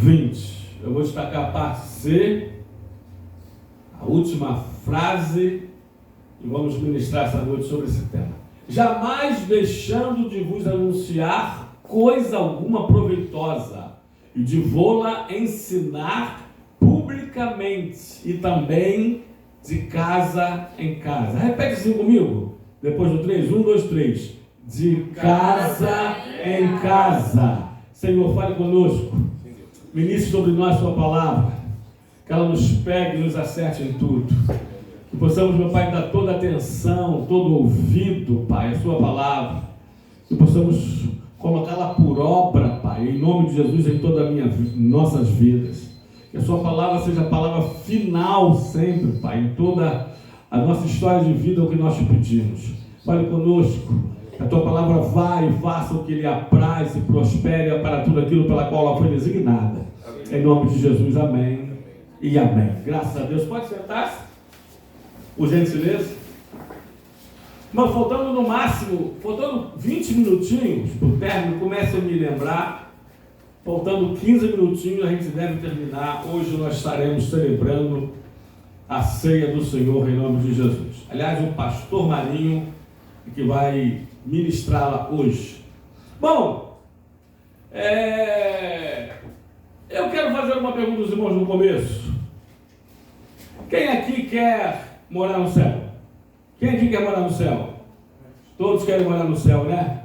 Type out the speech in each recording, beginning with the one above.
20. Eu vou destacar a parte C, a última frase, e vamos ministrar essa noite sobre esse tema. Jamais deixando de vos anunciar coisa alguma proveitosa, e de vô-la ensinar publicamente, e também de casa em casa. Repete assim comigo, depois do 3, 1, 2, 3. De casa em casa. Senhor, fale conosco. Ministre sobre nós sua palavra. Que ela nos pegue e nos acerte em tudo. Que possamos, meu Pai, dar toda a atenção, todo ouvido, Pai, a sua palavra. Que possamos colocá-la por obra, Pai, em nome de Jesus, em todas as nossas vidas. Que a sua palavra seja a palavra final sempre, Pai, em toda a nossa história de vida, o que nós te pedimos. Fale conosco. Que a tua palavra vá e faça o que lhe apraz e prospere para tudo aquilo pela qual ela foi designada. Amém. Em nome de Jesus, amém e amém. Graças a Deus. Pode sentar-se, por gentileza. Mas faltando no máximo, faltando 20 minutinhos para o término, comece a me lembrar. Faltando 15 minutinhos, a gente deve terminar. Hoje nós estaremos celebrando a ceia do Senhor em nome de Jesus. Aliás, o pastor Marinho que vai ministrá-la hoje. Bom, eu quero fazer uma pergunta aos irmãos no começo. Quem aqui quer morar no céu? Quem aqui quer morar no céu? Todos querem morar no céu, né?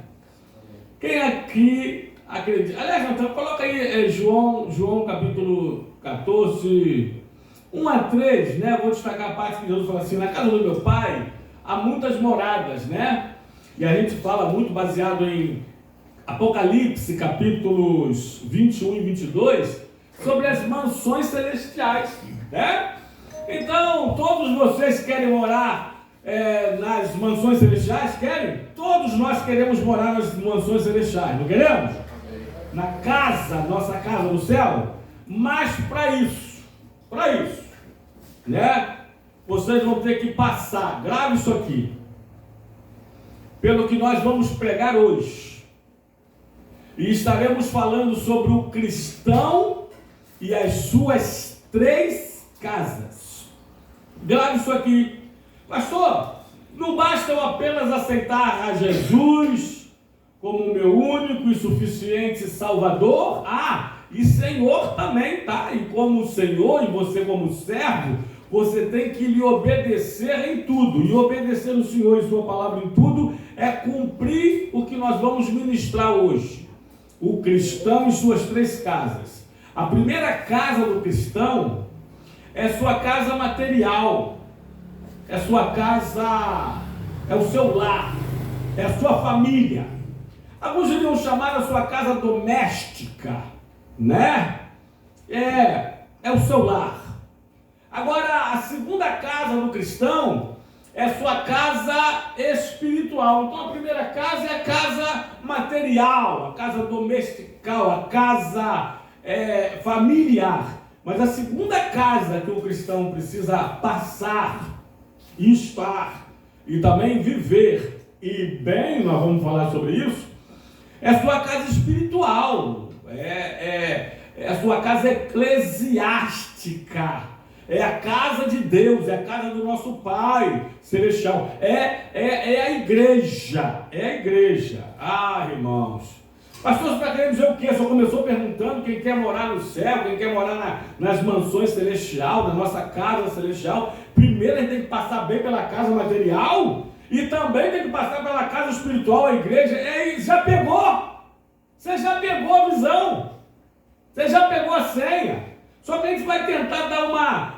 Quem aqui acredita? Aliás, então, coloca aí João capítulo 14, 1 a 3, né? Vou destacar a parte que Jesus fala assim: na casa do meu pai há muitas moradas, né? E a gente fala muito baseado em Apocalipse, capítulos 21 e 22, sobre as mansões celestiais, né? Então, todos vocês querem morar nas mansões celestiais? Querem? Todos nós queremos morar nas mansões celestiais, não queremos? Na casa, nossa casa no céu. Mas para isso, né? Vocês vão ter que passar, grave isso aqui, pelo que nós vamos pregar hoje. E estaremos falando sobre o cristão e as suas 3 casas. Grave isso aqui. Pastor, não basta eu apenas aceitar a Jesus como o meu único e suficiente Salvador? E Senhor também, tá? E como Senhor, e você como servo, você tem que lhe obedecer em tudo. E obedecer o Senhor e sua palavra em tudo é cumprir o que nós vamos ministrar hoje. O cristão e suas 3 casas. A primeira casa do cristão é sua casa material. É sua casa, é o seu lar, é a sua família. Alguns iriam chamar a sua casa doméstica, né? É o seu lar. Agora, a segunda casa do cristão é sua casa espiritual. Então, a primeira casa é a casa material, a casa domestical, a casa familiar. Mas a segunda casa que o cristão precisa passar, estar e também viver, e bem, nós vamos falar sobre isso, é a sua casa espiritual, é a sua casa eclesiástica. É a casa de Deus, é a casa do nosso Pai Celestial, é a igreja, irmãos. Pastor, você está querendo dizer o quê? Só começou perguntando quem quer morar no céu, quem quer morar nas mansões celestiais, na nossa casa celestial. Primeiro a gente tem que passar bem pela casa material e também tem que passar pela casa espiritual, a igreja. Já pegou? Você já pegou a visão, você já pegou a senha. Só que a gente vai tentar dar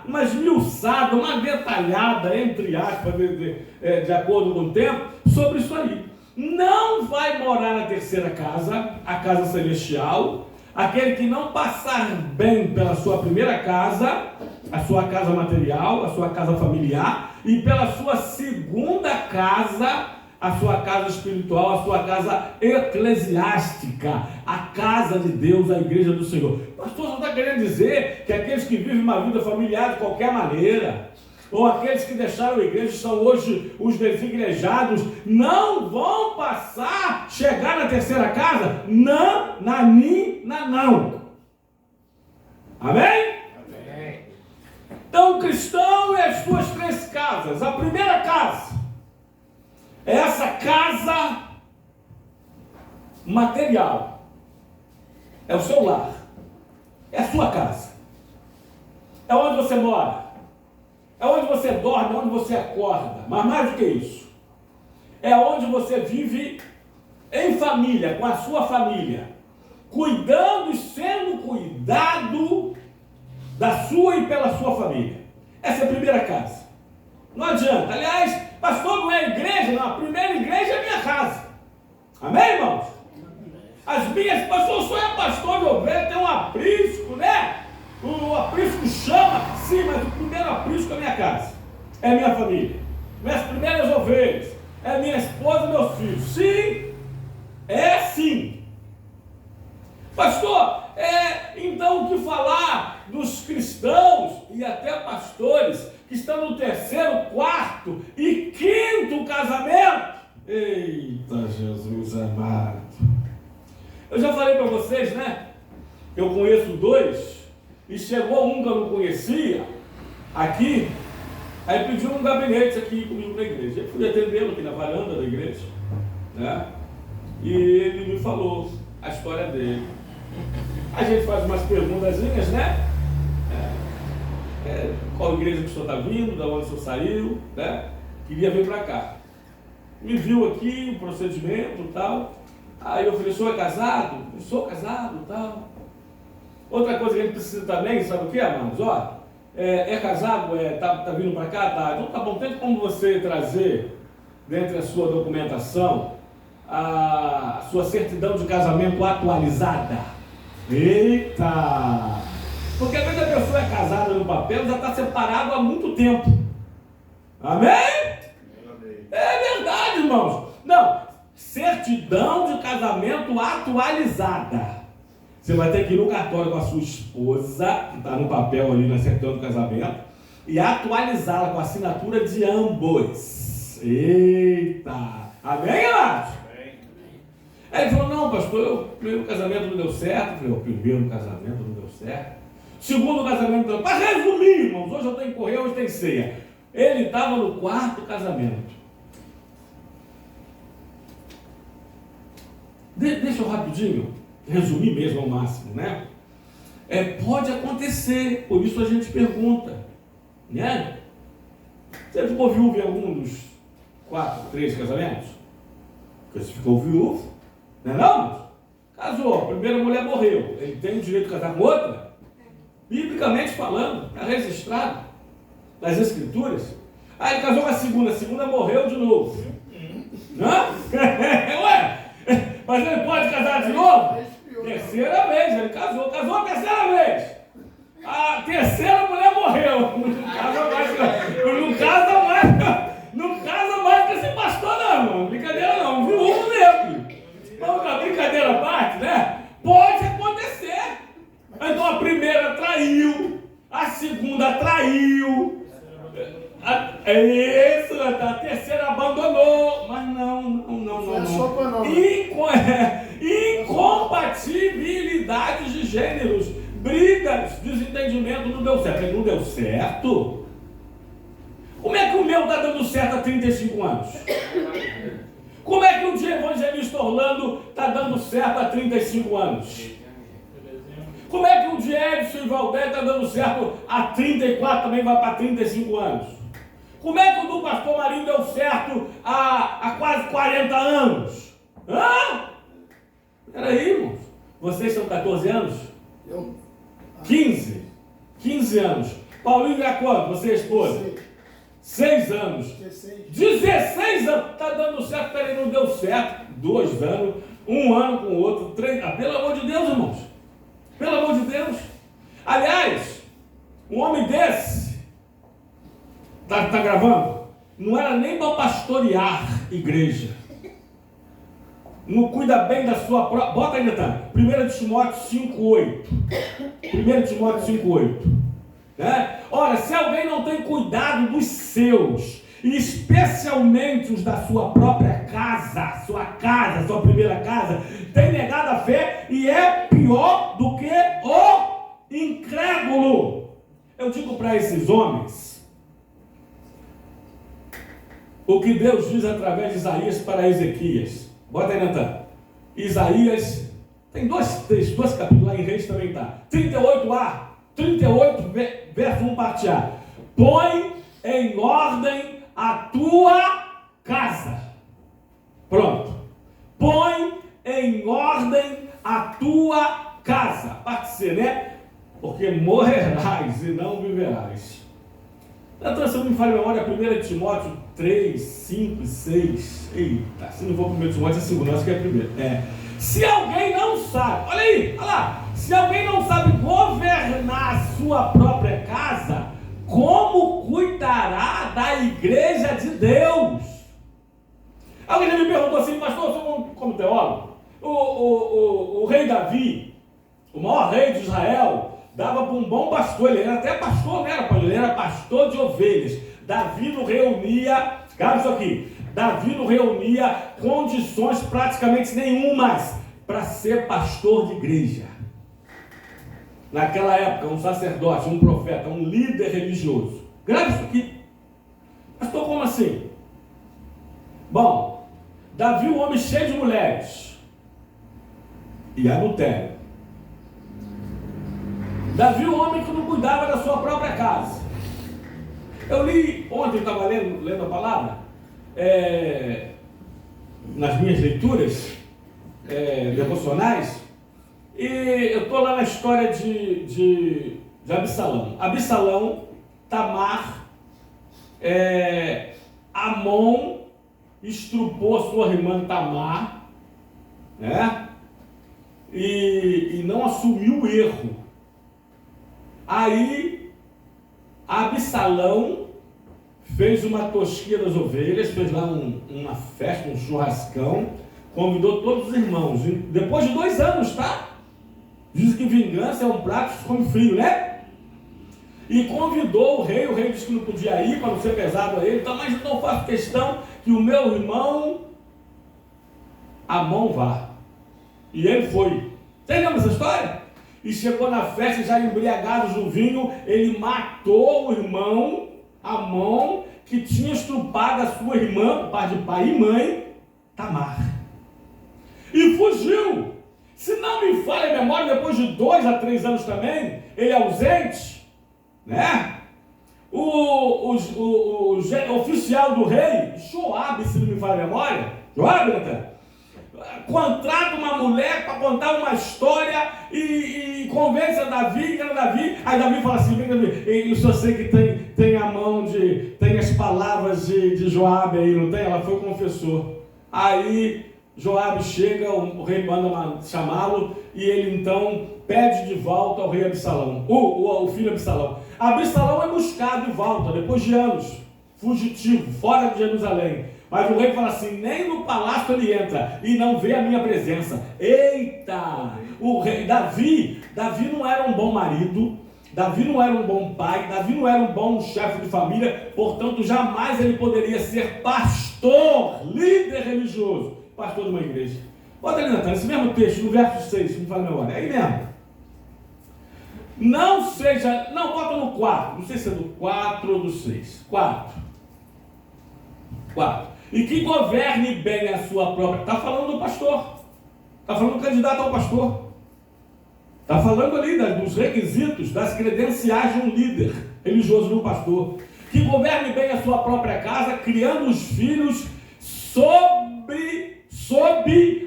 uma esmiuçada, uma detalhada, entre aspas, de acordo com o tempo, sobre isso aí. Não vai morar na terceira casa, a casa celestial, aquele que não passar bem pela sua primeira casa, a sua casa material, a sua casa familiar, e pela sua segunda casa, a sua casa espiritual, a sua casa eclesiástica, a casa de Deus, a igreja do Senhor. Pastor, você está querendo dizer que aqueles que vivem uma vida familiar de qualquer maneira, ou aqueles que deixaram a igreja, são hoje os desigrejados, não vão chegar na terceira casa? Não. Amém? Então, o cristão é as suas três casas. A primeira casa é essa casa material. É o seu lar. É a sua casa. É onde você mora. É onde você dorme, é onde você acorda. Mas mais do que isso, é onde você vive em família, com a sua família, cuidando e sendo cuidado da sua e pela sua família. Essa é a primeira casa. Não adianta. Aliás, pastor, não é igreja, não. A primeira igreja é a minha casa. Amém, irmãos? As minhas, pastor, o senhor é pastor de ovelha, tem um aprisco, né? O aprisco chama, sim, mas o primeiro aprisco é a minha casa. É a minha família. Minhas primeiras ovelhas. É minha esposa e meus filhos. Sim, é sim. Pastor, então o que falar dos cristãos e até pastores que estão no terceiro, quarto e quinto casamento? Eita, Jesus amado. Eu já falei para vocês, né? Eu conheço dois e chegou um que eu não conhecia aqui, aí pediu um gabinete aqui comigo na igreja. Eu fui atendê-lo aqui na varanda da igreja, né? E ele me falou a história dele. A gente faz umas perguntazinhas, né? Qual igreja que o senhor está vindo, da onde o senhor saiu, né? Queria vir para cá. Me viu aqui, o procedimento e tal. Aí eu falei, o senhor é casado? Eu sou casado e tal. Outra coisa que a gente precisa também, sabe o que, amados? Ó, é casado, tá vindo para cá? Tá. Então tá bom, tem como você trazer, dentro da sua documentação, a sua certidão de casamento atualizada? Eita! Porque às vezes a pessoa é casada no papel, já está separado há muito tempo. Amém? É verdade, irmãos. Não, certidão de casamento atualizada. Você vai ter que ir no cartório com a sua esposa, que está no papel ali na certidão do casamento, e atualizá-la com a assinatura de ambos. Eita! Amém, amados? Aí ele falou, não, pastor, o primeiro casamento não deu certo. Eu falei, o primeiro casamento não deu certo. Segundo casamento não deu certo. Para resumir, irmãos, hoje eu tenho que correr, hoje tem ceia. Ele estava no quarto casamento. Deixa eu rapidinho resumir mesmo ao máximo, né? Pode acontecer, por isso a gente pergunta, né? Você ficou viúvo em algum dos 3 casamentos? Porque você ficou viúvo, não é não? Casou, a primeira mulher morreu, ele tem o direito de casar com outra? Biblicamente falando, está registrado nas escrituras. Aí ele casou com a segunda morreu de novo. Hã? Ué, mas ele pode casar de novo? Terceira vez, ele casou a terceira vez. A terceira mulher morreu. Não casa mais com esse pastor não, brincadeira não, viúvo mesmo. Vamos com a brincadeira à parte, né? Pode acontecer. Então a primeira traiu, a segunda traiu, a terceira abandonou, mas não. Incompatibilidades de gêneros, brigas, desentendimento, não deu certo. Não deu certo? Como é que o meu está dando certo há 35 anos? Como é que o de evangelista Orlando está dando certo há 35 anos? Como é que o de Edson e Valdé está dando certo há 34, também vai para 35 anos? Como é que o do pastor Marinho deu certo há quase 40 anos? Hã? Peraí, irmãos. Vocês são 14 anos? 15 anos. Paulinho é quanto? Você é esposa? 6 anos. 16 anos. Está dando certo, peraí, não deu certo. 2 anos, 1 ano com o outro, 3. Pelo amor de Deus, irmãos. Pelo amor de Deus. Aliás, um homem desse, tá gravando? Não era nem para pastorear igreja. Não cuida bem da sua própria. Bota aí, Natan. 1 Timóteo 5,8. 1 Timóteo 5,8. Né? Ora, se alguém não tem cuidado dos seus, e especialmente os da sua própria casa, sua primeira casa, tem negado a fé e é pior do que o incrédulo. incrédulo. Eu digo para esses homens o que Deus diz através de Isaías para Ezequias. Bota aí, Natan. Isaías, tem dois capítulos lá em Reis também está. 38a, 38, verso 1, parte A. Põe em ordem a tua casa. Pronto. Põe em ordem a tua casa. Parte C, né? Porque morrerás e não viverás. Então, se eu não me falha a memória, 1 Timóteo 3, 5 e 6. Eita, se não for 1 Timóteo, é 2, acho que é 1. Se alguém não sabe, olha aí, olha lá. Se alguém não sabe governar a sua própria casa, como cuidará da igreja de Deus? Alguém já me perguntou assim, pastor, eu sou como teólogo, o rei Davi, o maior rei de Israel, dava para um bom pastor, ele era até pastor, não era, ele era pastor de ovelhas. Davi não reunia, cara, isso aqui, Davi não reunia condições praticamente nenhumas para ser pastor de igreja. Naquela época, um sacerdote, um profeta, um líder religioso. Grave isso aqui. Pastor, como assim? Bom, Davi, um homem cheio de mulheres e adultério. Davi, um homem que não cuidava da sua própria casa. Eu li, ontem estava lendo a palavra, nas minhas leituras devocionais, e eu estou lá na história de Absalão. Absalão, Tamar, Amon estrupou a sua irmã Tamar, né? E não assumiu o erro. Aí, Absalão fez uma tosquia das ovelhas, fez lá uma festa, um churrascão, convidou todos os irmãos. Depois de 2 anos, tá? Diz que vingança é um prato que se come frio, né? E convidou o rei disse que não podia ir para não ser pesado a ele, então, mas então eu faço questão que o meu irmão Amon vá. E ele foi. Vocês lembram dessa história? E chegou na festa, já embriagados no vinho, ele matou o irmão Amon, que tinha estrupado a sua irmã, por parte de pai e mãe, Tamar. E fugiu. Se não me falha a memória, depois de 2 a 3 anos também, ele é ausente, né? O oficial do rei, Joabe, se não me falha a memória, Joabe, contrata uma mulher para contar uma história e convence a Davi, que era Davi. Aí Davi fala assim, vem Davi, eu só sei que tem a mão tem as palavras de Joabe aí, não tem? Ela foi confessor. Aí Joabe chega, o rei manda chamá-lo, e ele então pede de volta ao rei Absalão, o filho Absalão. Absalão é buscado de volta, depois de anos, fugitivo, fora de Jerusalém. Mas o rei fala assim, nem no palácio ele entra, e não vê a minha presença. Eita! O rei Davi não era um bom marido, Davi não era um bom pai, Davi não era um bom chefe de família, portanto jamais ele poderia ser pastor, líder religioso, pastor de uma igreja. Bota ali, Natan, esse mesmo texto, no verso 6, se não fala memória, é aí mesmo. Não, bota no 4, não sei se é do 4 ou do 6, 4. E que governe bem a sua própria... Está falando do pastor. Está falando do candidato ao pastor. Está falando ali dos requisitos, das credenciais de um líder religioso, de um pastor. Que governe bem a sua própria casa, criando os filhos sob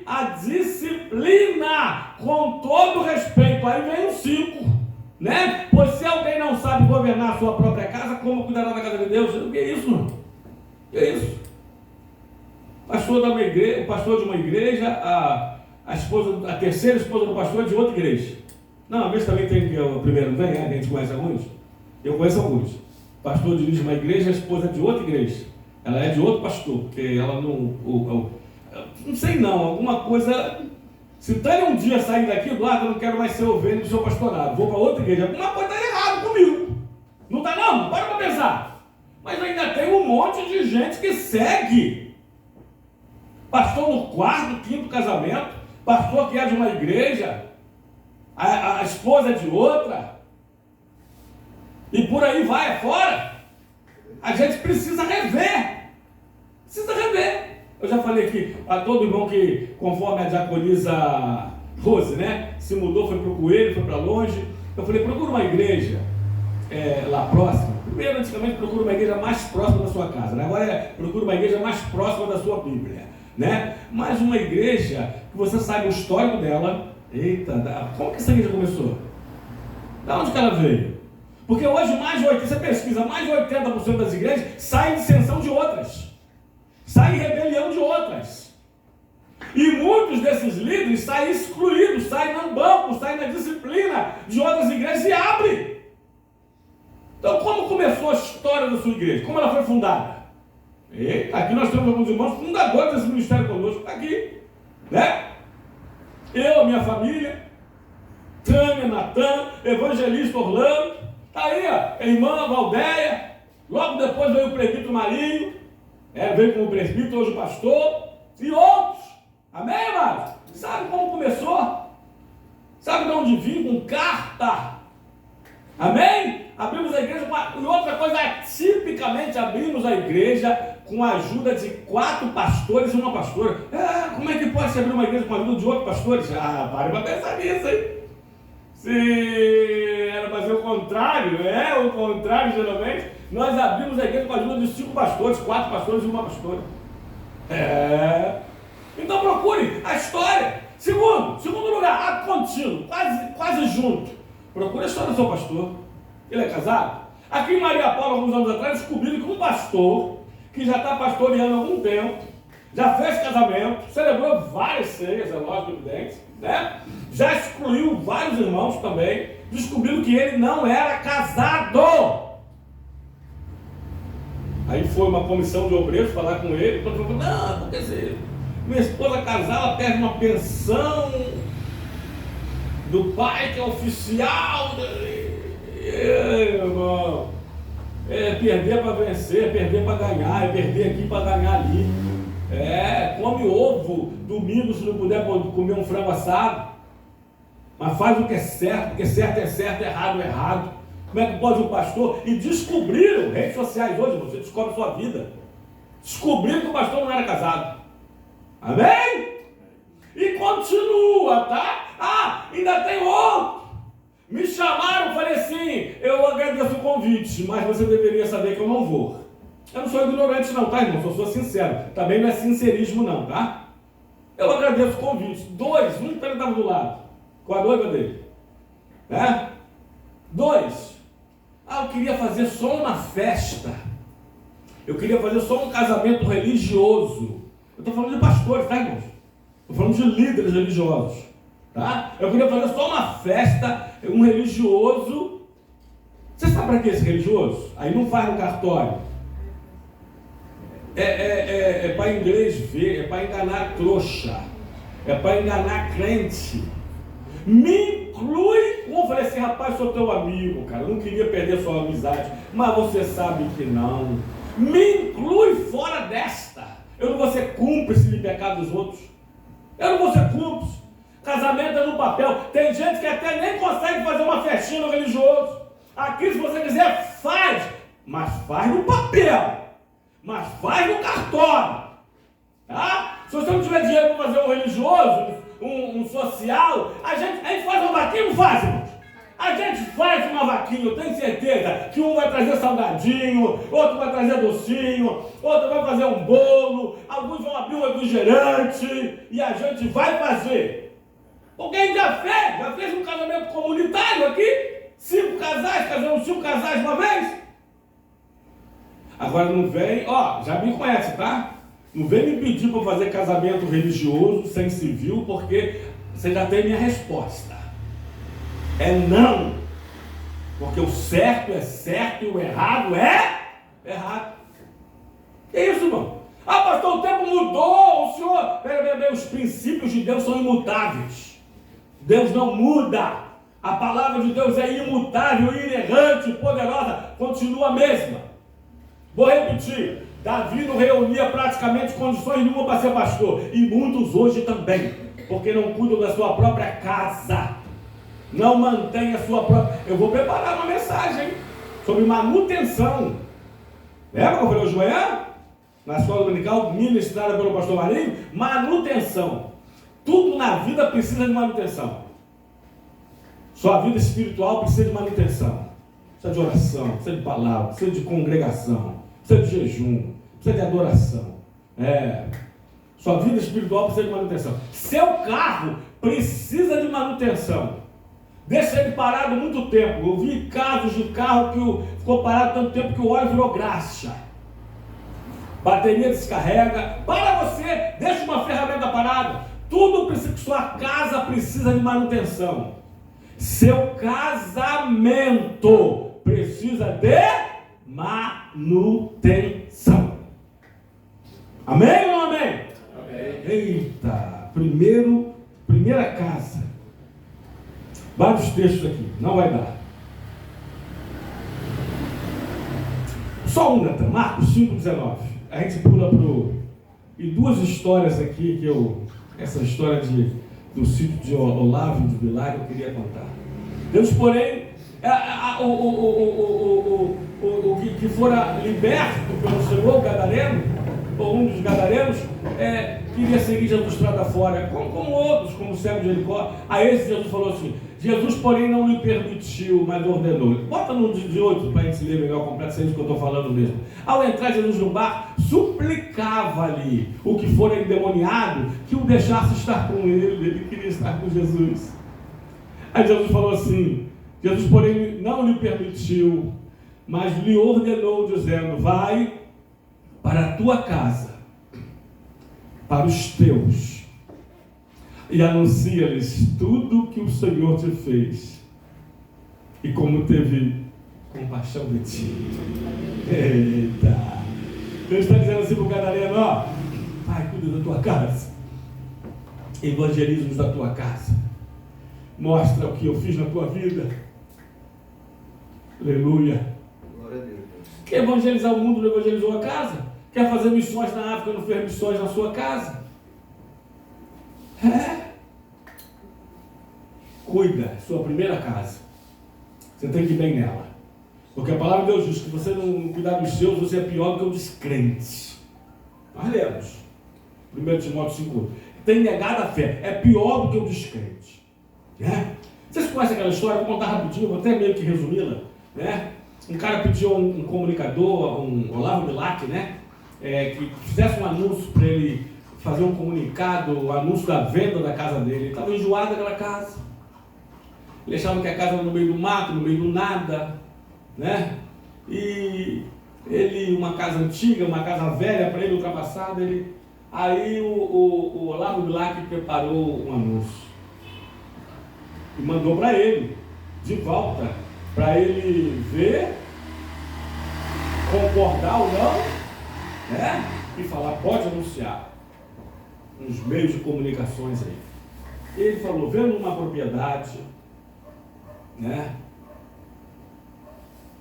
a disciplina, com todo respeito. Aí vem o 5, né? Pois se alguém não sabe governar a sua própria casa, como cuidará da casa de Deus? O que é isso, mano? O que é isso? O pastor de uma igreja, a terceira esposa do pastor é de outra igreja. Não, a vez também tem o primeiro, não tem? A gente conhece alguns? Eu conheço alguns. O pastor dirige uma igreja, a esposa é de outra igreja. Ela é de outro pastor, porque ela não sei não, alguma coisa. Se Tânia um dia sair daqui, Eduardo, eu não quero mais ser ovelha do seu pastorado, vou para outra igreja, alguma coisa está errada comigo. Não está não? Para para pensar. Mas ainda tem um monte de gente que segue. Pastor no 4º, 5º casamento, pastor que é de uma igreja, a esposa é de outra. e por aí vai afora. A gente precisa rever. Precisa rever. Eu já falei aqui a todo irmão que, conforme a diaconisa Rose, né, se mudou, foi para o Coelho, foi para longe. Eu falei, procura uma igreja lá próxima. Primeiro, antigamente, procura uma igreja mais próxima da sua casa, né? Agora procura uma igreja mais próxima da sua Bíblia, né? Mas uma igreja que você saiba o histórico dela. Eita, como que essa igreja começou? Da onde que ela veio? Porque hoje mais de 80%, você pesquisa, mais de 80% das igrejas saem de dissensão de outras, saem em rebelião de outras. E muitos desses líderes saem excluídos, saem no banco, saem na disciplina de outras igrejas e abrem. Então, como começou a história da sua igreja? Como ela foi fundada? Eita, aqui nós temos alguns irmãos fundadores desse ministério conosco, está aqui, né? Eu, minha família, Tânia, Natan, Evangelista Orlando, está aí, ó, a irmã Valdeia, logo depois veio o presbítero Marinho, veio como presbítero, hoje pastor, e outros. Amém, amados? Sabe como começou? Sabe de onde vim? Com carta. Amém? Abrimos a igreja e outra coisa, tipicamente abrimos a igreja com a ajuda de 4 pastores e uma pastora. Como é que pode se abrir uma igreja com a ajuda de outros pastores? Pare para pensar nisso, hein? Se era para ser o contrário, o contrário geralmente, nós abrimos a igreja com a ajuda de 5 pastores, 4 pastores e uma pastora. Então procure a história. Segundo lugar, ato contínuo, quase junto. Procure a história do seu pastor. Ele é casado? Aqui em Maria Paula, alguns anos atrás, descobriram que um pastor que já está pastoreando há algum tempo, já fez casamento, celebrou várias ceias, é lógico, evidente, né? Já excluiu vários irmãos também, descobriram que ele não era casado. Aí foi uma comissão de obreiros falar com ele, e falou, não, porque se minha esposa casar, ela perde uma pensão do pai que é oficial. Irmão, perder para vencer, perder para ganhar, perder aqui para ganhar ali. Come ovo domingo se não puder comer um frango assado, mas faz o que é certo, porque certo é certo, errado é errado. Como é que pode um pastor? E descobriram, redes sociais hoje, você descobre a sua vida, descobriram que o pastor não era casado. Amém? E continua, tá? Ainda tem outro. Me chamaram, falei assim, eu agradeço o convite, mas você deveria saber que eu não vou. Eu não sou ignorante não, tá, irmão? Eu sou sincero. Também não é sincerismo não, tá? Eu agradeço o convite. 2, um que estava do lado, com a noiva dele. 2, eu queria fazer só uma festa. Eu queria fazer só um casamento religioso. Eu estou falando de pastores, tá, irmãos? Estou falando de líderes religiosos. Tá? Eu queria fazer só uma festa, um religioso. Você sabe para que esse religioso? Aí não faz no cartório. É para inglês ver, é para enganar trouxa, é para enganar crente. Me inclui. Eu falei assim, rapaz, sou teu amigo, cara, eu não queria perder sua amizade, mas você sabe que não. Me inclui fora desta. Eu não vou ser cúmplice de pecado dos outros. Eu não vou ser cúmplice. Casamento é no papel. Tem gente que até nem consegue fazer uma festinha no religioso. Aqui, se você quiser, faz. Mas faz no papel. Mas faz no cartório. Tá? Se você não tiver dinheiro para fazer um religioso, um social, a gente faz uma vaquinha, não faz, irmãos? A gente faz uma vaquinha, eu tenho certeza que um vai trazer salgadinho, outro vai trazer docinho, outro vai fazer um bolo, alguns vão abrir um refrigerante, e a gente vai fazer. Porque a gente já fez um casamento comunitário aqui, 5 casais, casamos 5 casais uma vez. Agora não vem, já me conhece, tá? Não vem me pedir para fazer casamento religioso, sem civil, porque você já tem minha resposta. É não. Porque o certo é certo e o errado é errado. Que isso, irmão? Pastor, o tempo mudou, o senhor... Peraí, os princípios de Deus são imutáveis. Deus não muda. A palavra de Deus é imutável, inerrante, poderosa, continua a mesma. Vou repetir. Davi não reunia praticamente condições nenhuma para ser pastor. E muitos hoje também. Porque não cuidam da sua própria casa. Não mantém a sua própria... Eu vou preparar uma mensagem, hein? sobre manutenção. Lembra que eu falei hoje de manhã? Na escola dominical, ministrada pelo pastor Marinho? Manutenção. Tudo na vida precisa de manutenção. Sua vida espiritual precisa de manutenção. Precisa de oração, precisa de palavra, precisa de congregação, precisa de jejum, precisa de adoração. Sua vida espiritual precisa de manutenção. Seu carro precisa de manutenção. Deixa ele parado muito tempo. Eu vi casos de carro que ficou parado tanto tempo que o óleo virou graxa. Bateria descarrega. Para você, deixa uma ferramenta parada. Tudo precisa, sua casa precisa de manutenção. Seu casamento precisa de manutenção. Amém ou não amém? Amém. Eita, primeira casa. Vários textos aqui, não vai dar. Só um, Natan, Marcos 5,19. A gente pula pro... E duas histórias aqui que essa história do sítio de Olavo de Bilac eu queria contar. Deus, porém, o que fora liberto pelo Senhor, o gadareno, ou um dos gadarenos, queria seguir Jesus estrada fora, como outros, como o cego de Jericó. A esse Jesus falou assim: Jesus, porém, não lhe permitiu, mas ordenou. Bota no de outro para a gente ler melhor completo, sei do que eu estou falando mesmo. Ao entrar Jesus no bar, suplicava-lhe o que fora endemoniado que o deixasse estar com ele queria estar com Jesus. Aí Jesus falou assim: Jesus, porém, não lhe permitiu, mas lhe ordenou, dizendo: vai para a tua casa, para os teus, e anuncia-lhes tudo que o Senhor te fez, e como teve compaixão de ti. Eita! Deus está dizendo assim para o gadareno: ó, pai, cuida da tua casa, evangeliza-nos da tua casa, mostra o que eu fiz na tua vida. Aleluia. Glória a Deus. Quer evangelizar o mundo, não evangelizou a casa? Quer fazer missões na África, não fez missões na sua casa? Cuida, sua primeira casa. Você tem que ir bem nela. Porque a palavra de Deus diz que você não cuidar dos seus, você é pior do que o descrente. Nós lemos 1 Timóteo 5,8. Tem negado a fé, é pior do que o descrente. Vocês conhecem aquela história? Vou contar rapidinho, vou até meio que resumi-la. Um cara pediu a um comunicador, um Olavo Bilac, que fizesse um anúncio para ele fazer um comunicado, o anúncio da venda da casa dele. Ele estava enjoado daquela casa. Ele achava que a casa era no meio do mato, no meio do nada, E ele, uma casa antiga, uma casa velha para ele, ultrapassada, aí o Olavo Bilac preparou um anúncio e mandou para ele, de volta, para ele ver, concordar ou não, e falar: pode anunciar nos meios de comunicações aí. Ele falou: vendo uma propriedade,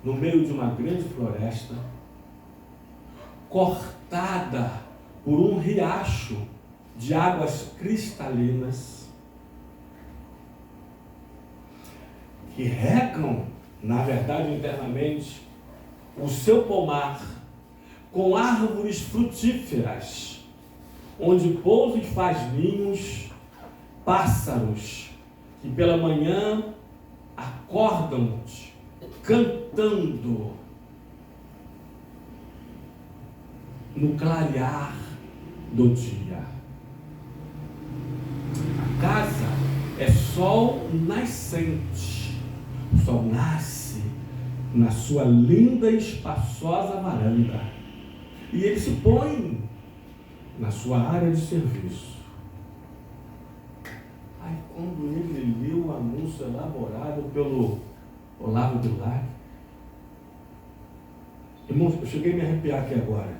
no meio de uma grande floresta, cortada por um riacho de águas cristalinas, que regam, na verdade, internamente, o seu pomar, com árvores frutíferas, onde pousam e faz ninhos pássaros, que pela manhã acordam-te, cantando no clarear do dia. A casa é sol nascente. O sol nasce na sua linda e espaçosa varanda, e ele se põe na sua área de serviço. Aí, quando ele leu o anúncio elaborado pelo Olavo Bilac, irmãos, eu cheguei a me arrepiar aqui agora.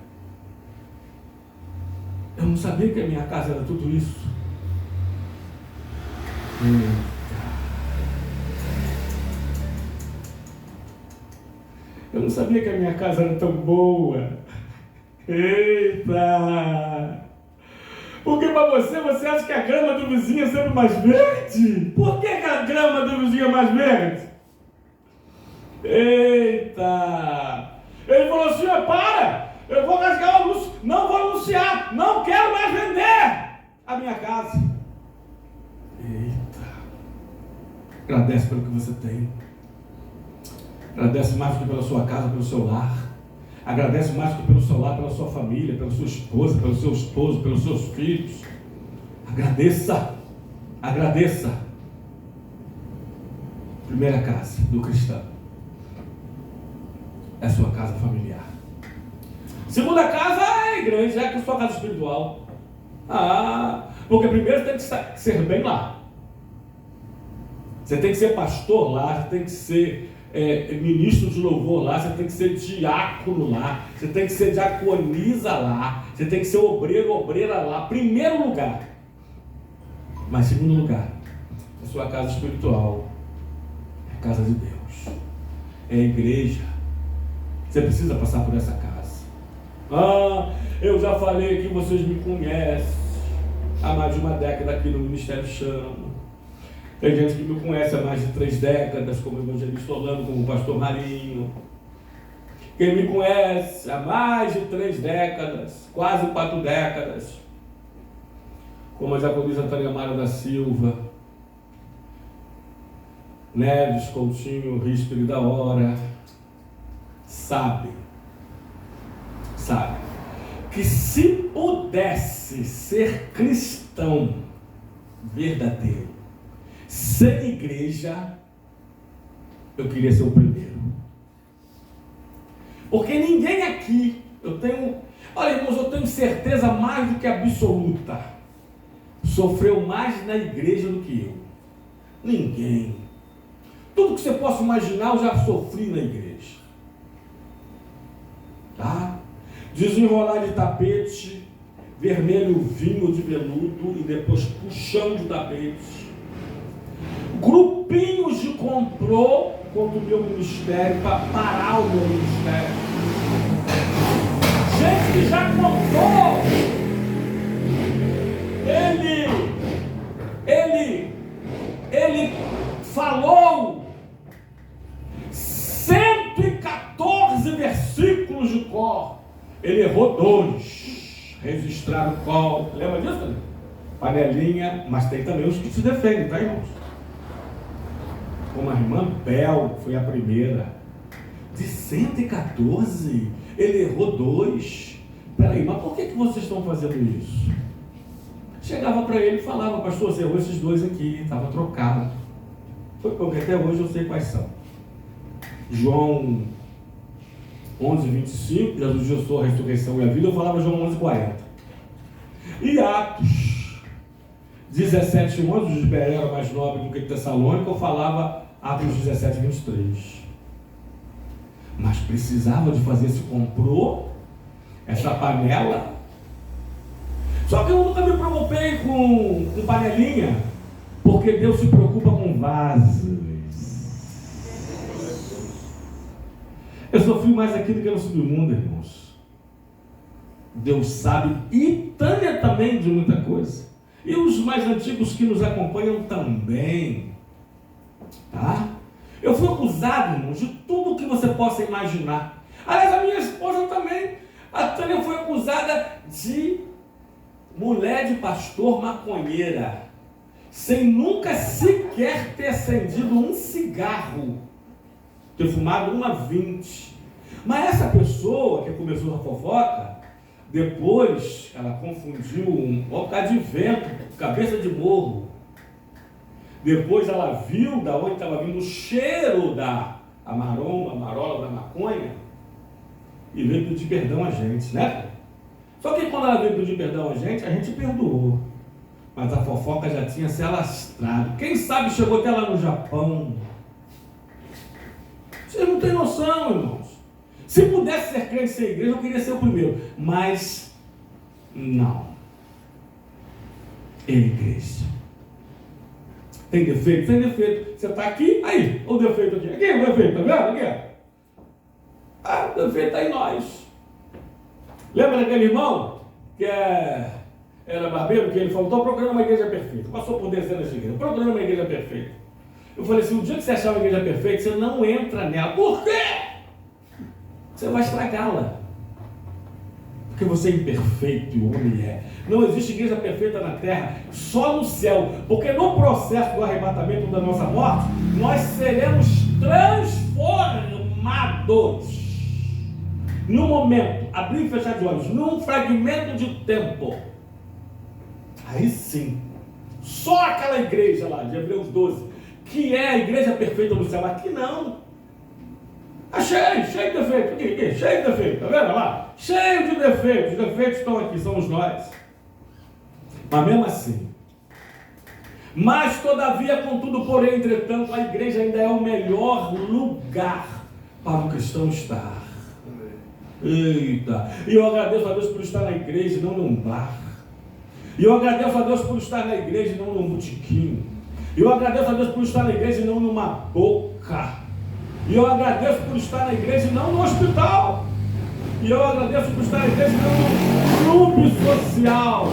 Eu não sabia que a minha casa era tudo isso. Eu não sabia que a minha casa era tão boa. Eita! Porque para você acha que a grama do vizinho é sempre mais verde? Por que a grama do vizinho é mais verde? Eita! Ele falou assim: para! Eu vou rasgar o anúncio, não vou anunciar, não quero mais vender a minha casa. Eita! Agradece pelo que você tem. Agradece mais do que pela sua casa, pelo seu lar. Agradece mais do que pelo seu lar, pela sua família, pela sua esposa, pelo seu esposo, pelos seus filhos. Agradeça. Agradeça. Primeira casa do cristão é a sua casa familiar. Segunda casa é a igreja, é a sua casa espiritual. Porque primeiro tem que ser bem lá. Você tem que ser pastor lá, você tem que ser ministro de louvor lá, você tem que ser diácono lá, você tem que ser diaconisa lá, você tem que ser obreiro, obreira lá. Primeiro lugar. Mas segundo lugar, a sua casa espiritual é a casa de Deus, é a igreja. Você precisa passar por essa casa. Eu já falei que vocês me conhecem há mais de uma década aqui no Ministério Chama. Tem gente que me conhece há mais de 3 décadas, como o evangelista Orlando, como o pastor Marinho. Quem me conhece há mais de 3 décadas, quase 4 décadas, como a diaconisa Tânia Mara da Silva, Neves, Coutinho, Ríspero da Hora, sabe que se pudesse ser cristão verdadeiro, sem igreja, eu queria ser o primeiro. Porque ninguém aqui, olha irmãos, eu tenho certeza mais do que absoluta, sofreu mais na igreja do que eu. Ninguém. Tudo que você possa imaginar, eu já sofri na igreja. Tá? Desenrolar de tapete, vermelho vinho de veludo e depois puxão de tapete. Grupinhos de complô contra o meu ministério, para parar o meu ministério. Gente que já contou. Ele falou 114 versículos de cor. Ele errou 2. Registraram qual? Lembra disso? Panelinha, mas tem também os que se defendem, tá, irmãos? Como a irmã Bel foi a primeira. De 114, ele errou 2. Peraí, mas por que vocês estão fazendo isso? Chegava para ele e falava: pastor, você errou esses 2 aqui, estava trocado. Foi porque até hoje eu sei quais são. João 11:25, Jesus diz: eu sou a ressurreição e a vida. Eu falava João 11:40. E Atos 17:11, o de Beré era mais nobre do que Tessalônica. Eu falava Atos 17:23. Mas precisava de fazer esse complô, essa panela. Só que eu nunca me preocupei com panelinha, porque Deus se preocupa com vasos. Eu sofri mais aqui do que no submundo, irmãos. Deus sabe, e Tânia também, de muita coisa. E os mais antigos que nos acompanham também. Tá? Eu fui acusado, irmãos, de tudo que você possa imaginar. Aliás, a minha esposa também. A Tânia foi acusada de mulher de pastor maconheira, sem nunca sequer ter acendido um cigarro, ter fumado uma 20. Mas essa pessoa que começou a fofoca, depois ela confundiu um bocado de vento com cabeça de morro. Depois ela viu da onde estava vindo o cheiro da marola da maconha e veio pedir perdão a gente, né? Só que quando ela veio pedir perdão a gente perdoou. Mas a fofoca já tinha se alastrado. Quem sabe chegou até lá no Japão. Vocês não têm noção, irmãos. Se pudesse ser crente sem igreja, eu queria ser o primeiro. Mas, não. É igreja. Tem defeito? Tem defeito. Você está aqui, aí, o defeito aqui. Aqui o defeito, tá vendo? Aqui. O defeito está em nós. Lembra daquele irmão que era barbeiro, que ele falou: estou procurando uma igreja perfeita. Passou por dezenas de igrejas, procurando uma igreja perfeita. Eu falei assim, o dia que você achar uma igreja perfeita, você não entra nela. Por quê? Você vai estragá-la. Porque você é imperfeito e o homem é. Não existe igreja perfeita na terra, só no céu. Porque no processo do arrebatamento da nossa morte, nós seremos transformados. Num momento, abrir e fechar de olhos, num fragmento de tempo. Aí sim, só aquela igreja lá, de Hebreus 12, que é a igreja perfeita no céu. Aqui não. Está cheio de defeito. Aqui, cheio de defeito. Está vendo lá? Cheio de defeitos. Os defeitos estão aqui, somos nós. Mas mesmo assim. Mas todavia, contudo, porém, entretanto, a igreja ainda é o melhor lugar para o cristão estar. Eita! E eu agradeço a Deus por estar na igreja e não num bar. E eu agradeço a Deus por estar na igreja e não num botiquim. E eu agradeço a Deus por estar na igreja e não numa boca. E eu agradeço por estar na igreja e não no hospital. E eu agradeço por estar na igreja e não no clube social.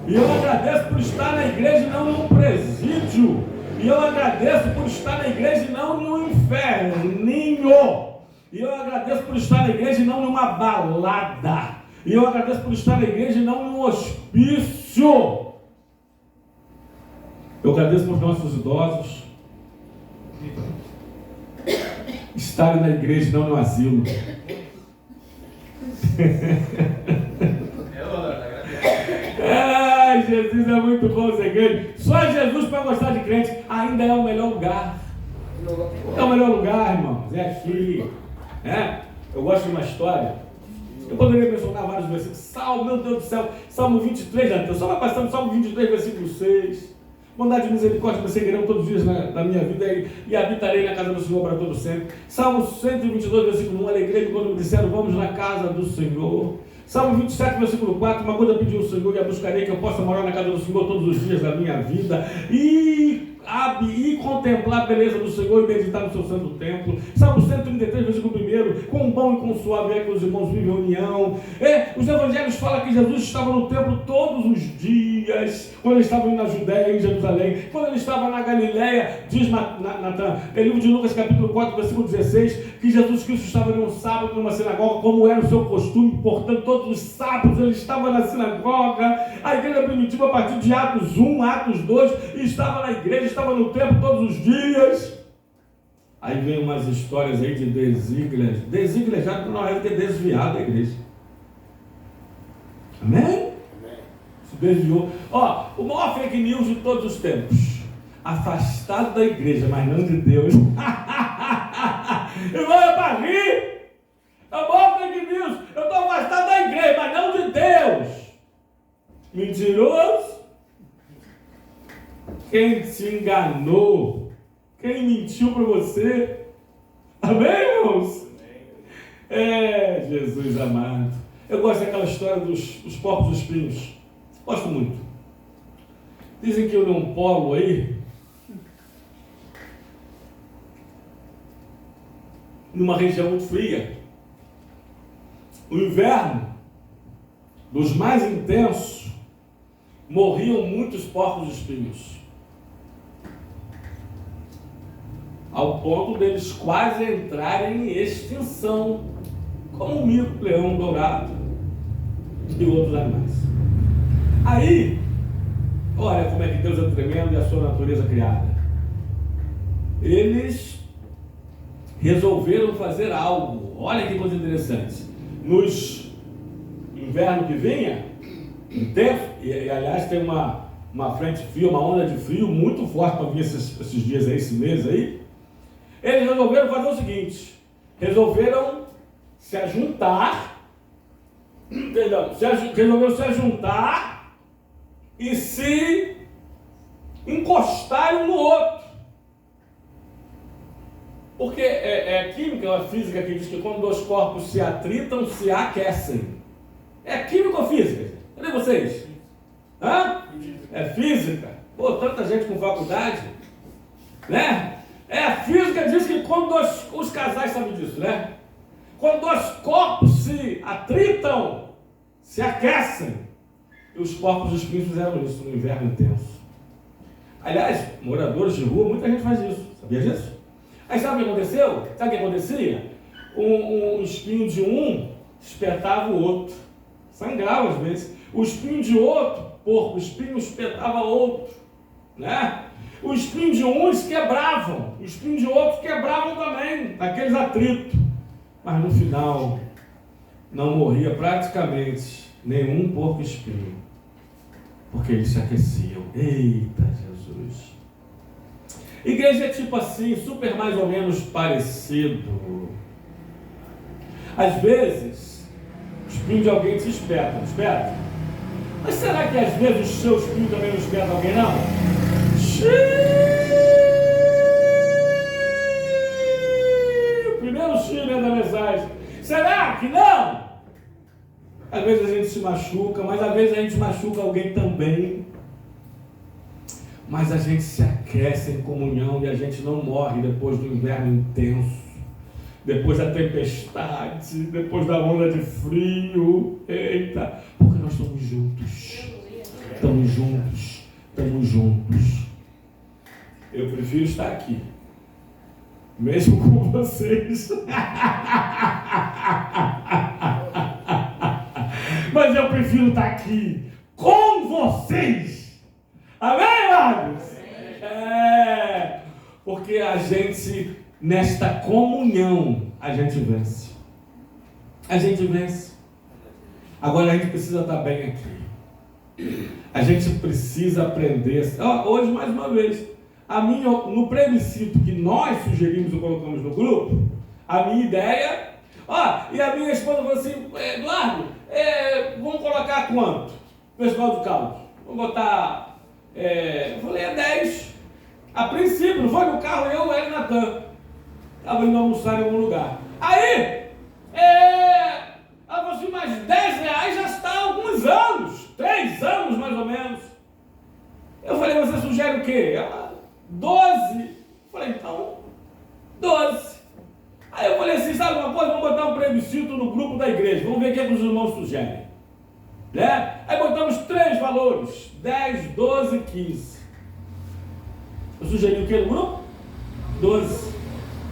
E eu agradeço por estar na igreja e não num presídio. E eu agradeço por estar na igreja e não no inferninho. E eu agradeço por estar na igreja e não numa balada. E eu agradeço por estar na igreja e não num hospício. Eu agradeço por nossos idosos estarem na igreja e não no asilo. Ai, Jesus é muito bom ser crente. Só Jesus para gostar de crente ainda é o melhor lugar. É o melhor lugar, irmãos. É aqui. Eu gosto de uma história. Eu poderia mencionar vários versículos. Salmo, meu Deus do céu. Salmo 23, eu só vai passando Salmo 23, versículo 6. Bondade e misericórdia me seguirão todos os dias na minha vida e habitarei na casa do Senhor para todo sempre. Salmo 122, versículo 1. Alegrei-me quando me disseram, vamos na casa do Senhor. Salmo 27, versículo 4. Uma coisa pedi ao Senhor e a buscarei, que eu possa morar na casa do Senhor todos os dias da minha vida. E contemplar a beleza do Senhor e meditar no seu santo templo. Salmo 133, versículo 1. Quão bom e quão suave é que os irmãos vivem em união. Os evangelhos falam que Jesus estava no templo todos os dias, quando ele estava na Judéia, em Jerusalém, quando ele estava na Galileia, diz Natan, livro de Lucas capítulo 4, versículo 16, que Jesus Cristo estava num sábado numa sinagoga, como era o seu costume, portanto todos os sábados ele estava na sinagoga. A igreja primitiva, a partir de Atos 1, Atos 2, estava na igreja, estava no templo todos os dias. Aí vem umas histórias aí de desigrejado, não é ter desviado a igreja. Amém? Se desviou. O maior fake news de todos os tempos. Afastado da igreja, mas não de Deus. Irmão, é para rir. É o maior fake news. Eu estou afastado da igreja, mas não de Deus. Mentiroso. Quem te enganou? Quem mentiu para você? Amém, irmãos? Jesus amado. Eu gosto daquela história dos porcos espinhos. Gosto muito. Dizem que eu num polo aí, numa região muito fria, no inverno, dos mais intensos, morriam muitos porcos espinhos. Ao ponto deles quase entrarem em extinção, como o mico, leão dourado e outros animais. Aí, olha como é que Deus é tremendo e a sua natureza criada. Eles resolveram fazer algo. Olha que coisa interessante. Nos inverno que vinha, intenso, e aliás tem uma frente fria, uma onda de frio muito forte para vir esses dias aí, esse mês aí. Eles resolveram fazer o seguinte: resolveram se ajuntar, resolveram se ajuntar e se encostar um no outro. Porque é química, é a física que diz que quando dois corpos se atritam, se aquecem. É química ou física? Cadê vocês? É física. Pô, tanta gente com faculdade, né? A física diz que quando os casais sabem disso, né? Quando dois corpos se atritam, se aquecem. E os corpos espinhos fizeram isso no inverno intenso. Aliás, moradores de rua, muita gente faz isso. Sabia disso? Aí sabe o que aconteceu? Sabe o que acontecia? Um espinho de um espetava o outro. Sangrava às vezes. O espinho de outro, porco, o espinho espetava outro. Né? O espinho de uns quebravam. O espinho de outros quebravam também. Aqueles atritos. Mas no final, não morria praticamente nenhum porco espinho. Porque eles se aqueciam. Eita Jesus! Igreja é tipo assim, super mais ou menos parecido. Às vezes, o espinho de alguém te espeta, não espeta? Mas será que às vezes o seu espinho também não espeta alguém, não? O primeiro xiii da mensagem. Será que não? Às vezes a gente se machuca, mas às vezes a gente machuca alguém também. Mas a gente se aquece em comunhão e a gente não morre depois do inverno intenso, depois da tempestade, depois da onda de frio. Eita, porque nós estamos juntos. Estamos juntos. Estamos juntos. Eu prefiro estar aqui, mesmo com vocês. Mas eu prefiro estar aqui com vocês. Amém, amados? Porque a gente, nesta comunhão, a gente vence. A gente vence. Agora a gente precisa estar bem aqui. A gente precisa aprender. Hoje, mais uma vez, no plebiscito que nós sugerimos e colocamos no grupo, a minha ideia... e a minha esposa falou assim, Eduardo, vamos colocar quanto? Festival do Caldo. Vamos botar... eu falei, 10. A princípio, não foi no carro, eu e o Natan. Estava indo almoçar em algum lugar. Aí, ela falou assim, mas R$10 já está há alguns anos. 3 anos, mais ou menos. Eu falei, você sugere o quê? Ela, 12. Eu falei, então, 12. Aí eu falei assim, sabe uma coisa? Vamos botar um plebiscito no grupo da igreja. Vamos ver o que os irmãos sugerem. Né? Aí botamos 3 valores, 10, 12 e 15. Eu sugeri o que no grupo? 12.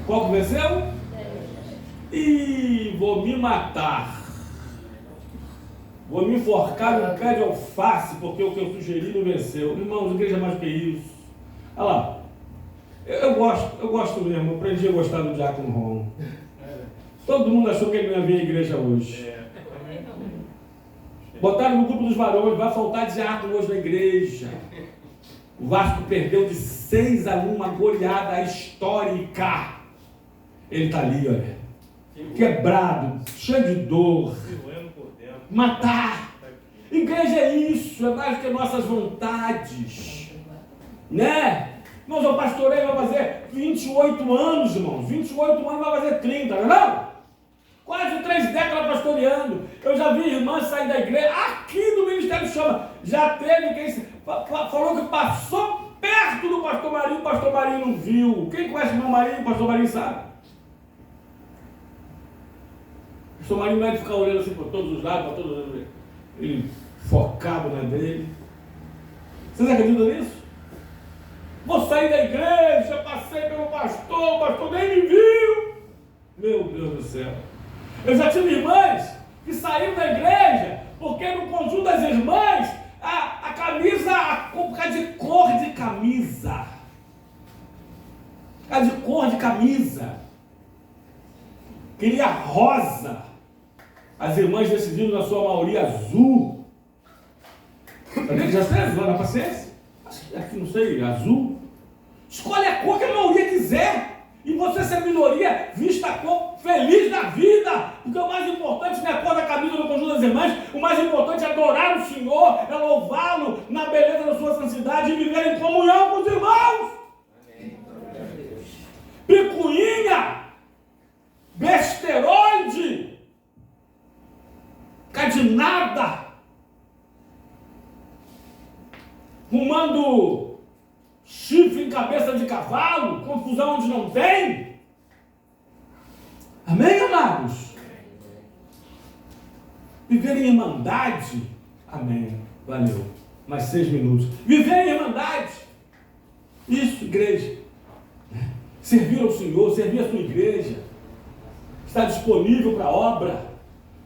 Qual que venceu? 10. Vou me matar. Vou me enforcar num pé de alface, porque o que eu sugeri não venceu. Irmãos, igreja é mais que isso. Olha lá. Eu gosto mesmo, eu aprendi a gostar do Diácono Ron. Todo mundo achou que ele não ia vir à igreja hoje. Botaram no grupo dos varões, vai faltar diácono hoje na igreja. O Vasco perdeu de 6-1, uma goleada histórica. Ele está ali, olha, quebrado, cheio de dor, matar. Igreja é isso, é mais do que nossas vontades, né? Irmãos, eu pastorei, vai fazer 28 anos, irmãos, 28 anos vai fazer 30, não é não? Quase 3 décadas pastoreando. Eu já vi irmãs sair da igreja, aqui no Ministério Chama, já teve quem falou que passou perto do pastor Marinho, o pastor Marinho não viu. Quem conhece o irmão Marinho, o pastor Marinho sabe. O pastor Marinho não é de ficar olhando assim por todos os lados, para todos os lados, ele focado na dele. Vocês acreditam nisso? Vou sair da igreja, passei pelo pastor, o pastor nem me viu. Meu Deus do céu. Eu já tive irmãs que saíram da igreja porque no conjunto das irmãs a camisa, por causa de cor de camisa. Por causa de cor de camisa. Queria rosa. As irmãs decidiram na sua maioria azul. Sabia que já sei azul na paciência? Aqui não sei, azul. Escolhe a cor que a maioria quiser. E você ser minoria, vista a cor, feliz na vida. Porque o mais importante não é a cor da camisa do conjunto das irmãs. O mais importante é adorar o Senhor, é louvá-lo na beleza da sua santidade e viver em comunhão com os irmãos. Amém. Picuinha, besteroide, cadinada, fumando chifre em cabeça de cavalo, confusão onde não tem. Amém, amados? Viver em irmandade. Amém, valeu. Mais 6 minutos. Viver em irmandade. Isso, igreja. servir ao Senhor, servir a sua igreja, estar disponível para a obra.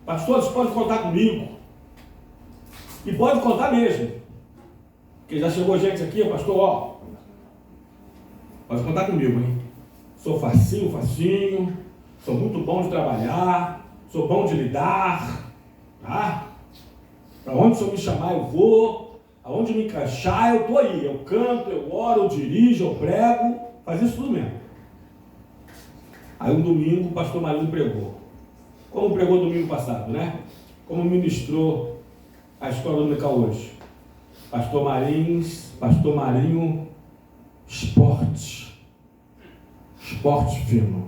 Pastores, podem contar comigo. E pode contar mesmo. Porque já chegou gente aqui, pastor, ó. Pode contar comigo, hein? Sou facinho. Sou muito bom de trabalhar. Sou bom de lidar. Tá? Para onde o Senhor me chamar, eu vou. Aonde me encaixar, eu estou aí. Eu canto, eu oro, eu dirijo, eu prego. Faz isso tudo mesmo. Aí um domingo o pastor Marinho pregou. Como pregou domingo passado, né? Como ministrou a escola dominical hoje. Pastor Marinho, esporte fino.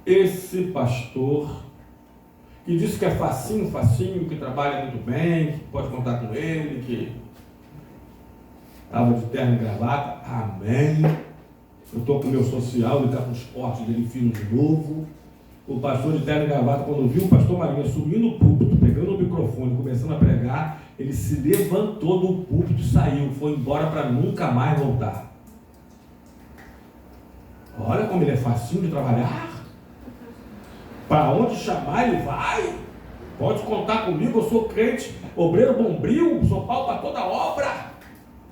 Esse pastor que disse que é facinho, que trabalha muito bem, que pode contar com ele, que estava de terno e gravata, amém. Eu estou com o meu social, ele está com o esporte dele fino de novo. O pastor de terno e gravata, quando viu o pastor Marinho subindo no púlpito, pegando o microfone, começando a pregar, ele se levantou do púlpito e saiu, foi embora para nunca mais voltar. Olha como ele é facinho de trabalhar. Para onde chamar ele vai. Pode contar comigo, eu sou crente, obreiro bombril, sou pau para toda obra.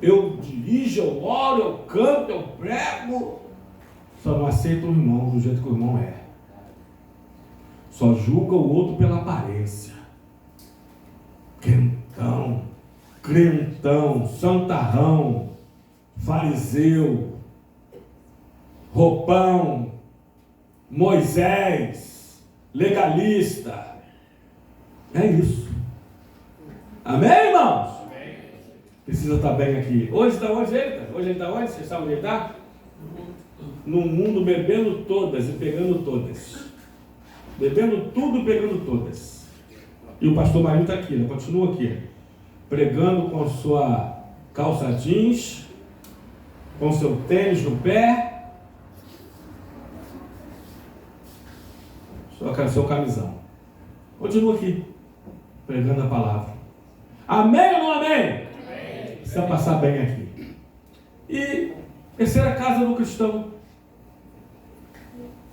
Eu dirijo, eu oro, eu canto, eu prego. Só não aceita o irmão do jeito que o irmão é. Só julga o outro pela aparência. Crentão, santarrão, fariseu, roupão, Moisés, legalista. É isso. Amém, irmãos? Amém. Precisa estar bem aqui. Hoje está onde ele está? Hoje ele está onde? Você sabe onde ele está? No mundo, bebendo todas e pegando todas. Bebendo tudo e pegando todas. E o pastor Marinho está aqui, né? Continua aqui. Pregando com sua calça jeans, com seu tênis no pé, seu camisão. Continua aqui, pregando a palavra. Amém ou não amém? Amém. Precisa passar bem aqui. E terceira casa do cristão.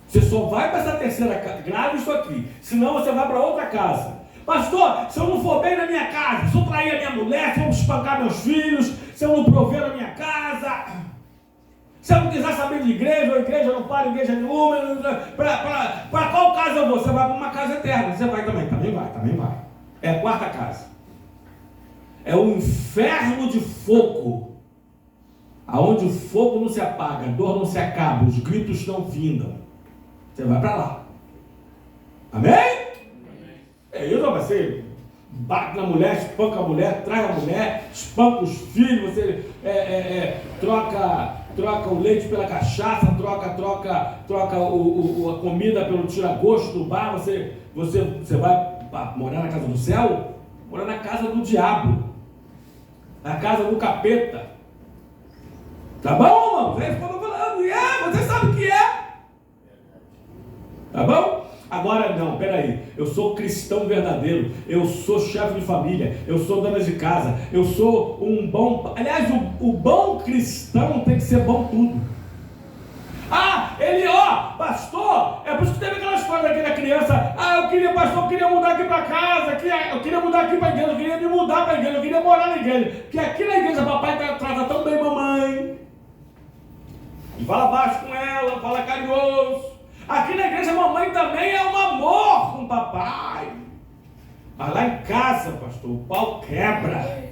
Você só vai para essa terceira casa, grave isso aqui, senão você vai para outra casa. Pastor, se eu não for bem na minha casa, se eu trair a minha mulher, se eu espancar meus filhos, se eu não prover a minha casa, se eu não quiser saber de igreja, ou igreja não para, igreja nenhuma, para qual casa eu vou? Você vai para uma casa eterna, você vai também vai. É a quarta casa. É o inferno de fogo, aonde o fogo não se apaga, a dor não se acaba, os gritos não findam. Você vai para lá. Amém? É isso, você bate na mulher, espanca a mulher, trai a mulher, espanca os filhos, você troca o leite pela cachaça, troca a comida pelo tira-gosto do bar, você vai morar na casa do céu? Morar na casa do diabo, na casa do capeta. Tá bom, irmão? É isso que eu estou falando. Você sabe o que é. Tá bom? Agora não, peraí, eu sou cristão verdadeiro, eu sou chefe de família, eu sou dona de casa, eu sou um bom... Aliás, o bom cristão tem que ser bom tudo. Pastor, é por isso que teve aquela história daquela criança, pastor, eu queria mudar aqui para casa, eu queria mudar aqui para a igreja, eu queria me mudar para a igreja, eu queria morar na igreja, porque aqui na igreja papai trata tão bem mamãe, e fala baixo com ela, fala carinhoso. Aqui na igreja, a mamãe também é um amor com o papai. Mas lá em casa, pastor, o pau quebra.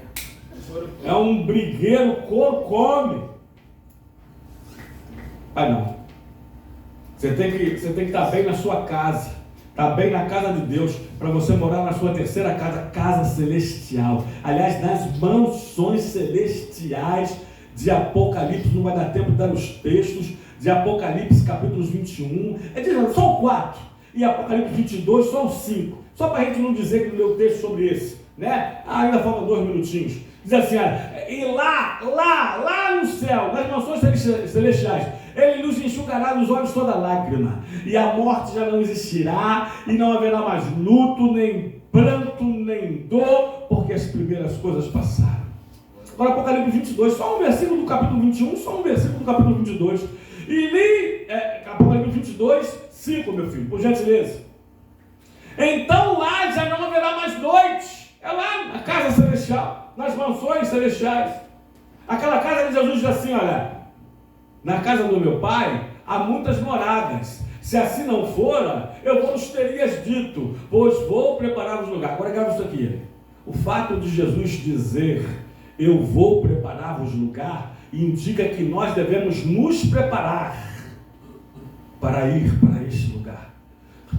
É um brigueiro, cor come. Não. Você tem que estar bem na sua casa. Estar bem na casa de Deus. Para você morar na sua terceira casa, casa celestial. Aliás, nas mansões celestiais de Apocalipse. Não vai dar tempo de dar os textos. De Apocalipse capítulos 21, só o 4, e Apocalipse 22, só o 5, só para a gente não dizer que leu o texto sobre esse, né? Ainda faltam 2 minutinhos. Diz assim, e lá no céu, nas mansões celestiais, ele nos enxugará dos olhos toda lágrima, e a morte já não existirá, e não haverá mais luto, nem pranto, nem dor, porque as primeiras coisas passaram. Agora Apocalipse 22, só um versículo do capítulo 21, só um versículo do capítulo 22. E li Apocalipse 22, 5, meu filho, por gentileza. Então lá já não haverá mais noite. É lá na casa celestial, nas mansões celestiais. Aquela casa que Jesus diz assim, olha, na casa do meu pai há muitas moradas. Se assim não fora, eu vos terias dito, pois vou preparar-vos lugar. Agora grava isso aqui. O fato de Jesus dizer, eu vou preparar-vos lugar, indica que nós devemos nos preparar para ir para este lugar.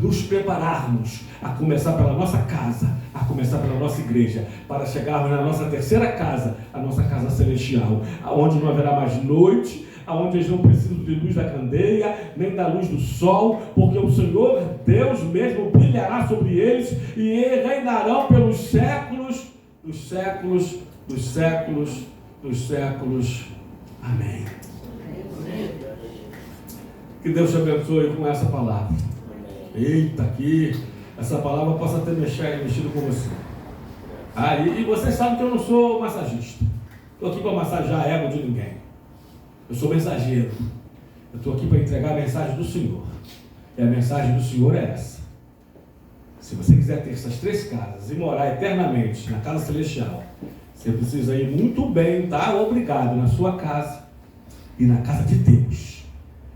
Nos prepararmos, a começar pela nossa casa, a começar pela nossa igreja, para chegarmos na nossa terceira casa, a nossa casa celestial, onde não haverá mais noite, onde eles não precisam de luz da candeia, nem da luz do sol, porque o Senhor Deus mesmo brilhará sobre eles, e reinarão pelos séculos, dos séculos, dos séculos, dos séculos. Amém. Que Deus te abençoe com essa palavra. Eita, aqui, essa palavra possa ter mexido com você. E vocês sabem que eu não sou massagista. Estou aqui para massagear a ego de ninguém. Eu sou mensageiro. Eu estou aqui para entregar a mensagem do Senhor. E a mensagem do Senhor é essa. Se você quiser ter essas 3 casas e morar eternamente na casa celestial, você precisa ir muito bem, tá? Obrigado, na sua casa e na casa de Deus.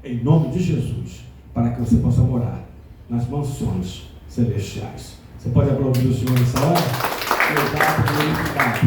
Em nome de Jesus. Para que você possa morar nas mansões celestiais. Você pode aplaudir o Senhor nessa hora? Obrigado, glorificado.